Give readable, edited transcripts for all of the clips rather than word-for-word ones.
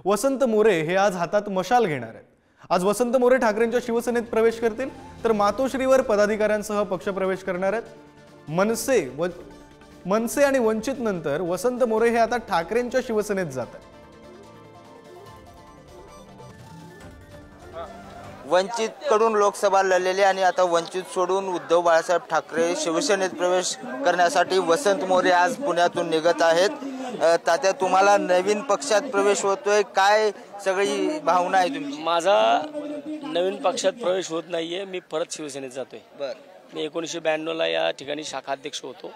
वसंत मोरे हे आज हातात मशाल घेणार आहेत। आज वसंत मोरे ठाकरेंच्या शिवसेनेत प्रवेश करतील, तर मातोश्रीवर पदाधिकाऱ्यांसह पक्षप्रवेश करणार आहेत। मनसे आणि वंचित नंतर वसंत मोरे हे आता ठाकरेंच्या शिवसेनेत जात आहेत। वंचित कडून लोकसभा लढलेले आणि आता वंचित सोडून उद्धव बाळासाहेब ठाकरे शिवसेनेत प्रवेश करण्यासाठी वसंत मोरे आज पुण्यातून निघत आहेत। तात्या, तुम्हाला नवीन पक्षात प्रवेश होतोय, काय सगळी भावना आहे तुमची? माझा नवीन पक्षात प्रवेश होत नाहीये, मी परत शिवसेनेत जातोय। मी 1992 ला या ठिकाणी शाखाध्यक्ष होतो।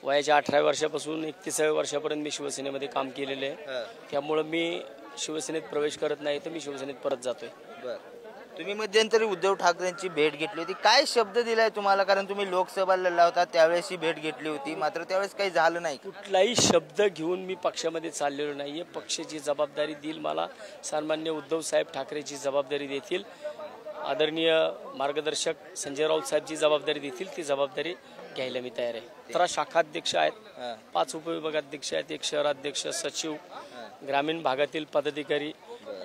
वयाच्या 18 वर्षापासून 31व्या वर्षापर्यंत मी शिवसेनेमध्ये काम केलेले आहे। त्यामुळे मी शिवसेनेत प्रवेश करत नाही, तर मी शिवसेनेत परत जातोय। तुम्ही मध्यंतरी उद्धव ठाकरेंची भेट घेतली होती, काय शब्द दिलाय तुम्हाला? कारण तुम्ही लोकसभा लढला होता, त्यावेळेस ही भेट घेतली होती, मात्र त्यावेळेस काही झालं नाही। कुठलाही शब्द घेऊन मी पक्षामध्ये चाललेलो नाहीये। पक्षाची जबाबदारी देईल मला सन्माननीय उद्धव साहेब ठाकरेची जबाबदारी देतील, आदरणीय मार्गदर्शक संजय राऊत साहेबची जबाबदारी देतील, ती जबाबदारी घ्यायला मी तयार आहे। 17 शाखाध्यक्ष आहेत, 5 उपविभागाध्यक्ष आहेत, 1 शहराध्यक्ष, सचिव, ग्रामीण भागातील पदाधिकारी,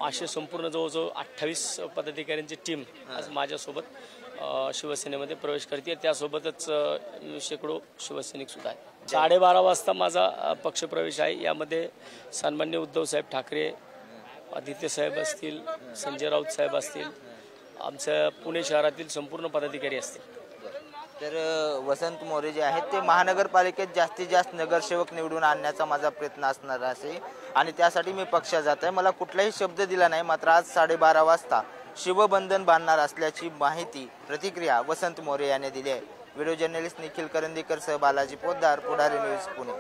असे संपूर्ण जवळजवळ 28 पदाधिकाऱ्यांची टीम आज माझ्यासोबत शिवसेनेमध्ये प्रवेश करते। त्यासोबतच शेकडो शिवसैनिक सुद्धा आहेत। 12:30 वाजता माझा पक्षप्रवेश आहे। यामध्ये सन्माननीय उद्धव साहेब ठाकरे, आदित्य साहेब असतील, संजय राऊत साहेब असतील, आमच्या पुणे शहरातील संपूर्ण पदाधिकारी असतील। तर वसंत मोरे जे आहेत ते महानगरपालिकेत जास्तीत जास्त नगरसेवक निवडून आणण्याचा माझा प्रयत्न असणार असेल आणि त्यासाठी मी पक्षात जात आहे। मला कुठलाही शब्द दिला नाही, मात्र आज 12:30 वाजता शिवबंधन बांधणार असल्याची माहिती, प्रतिक्रिया वसंत मोरे यांनी दिली आहे। व्हिडिओ जर्नलिस्ट निखिल करंदीकर सह बालाजी पोद्दार, पुढारी न्यूज, पुणे।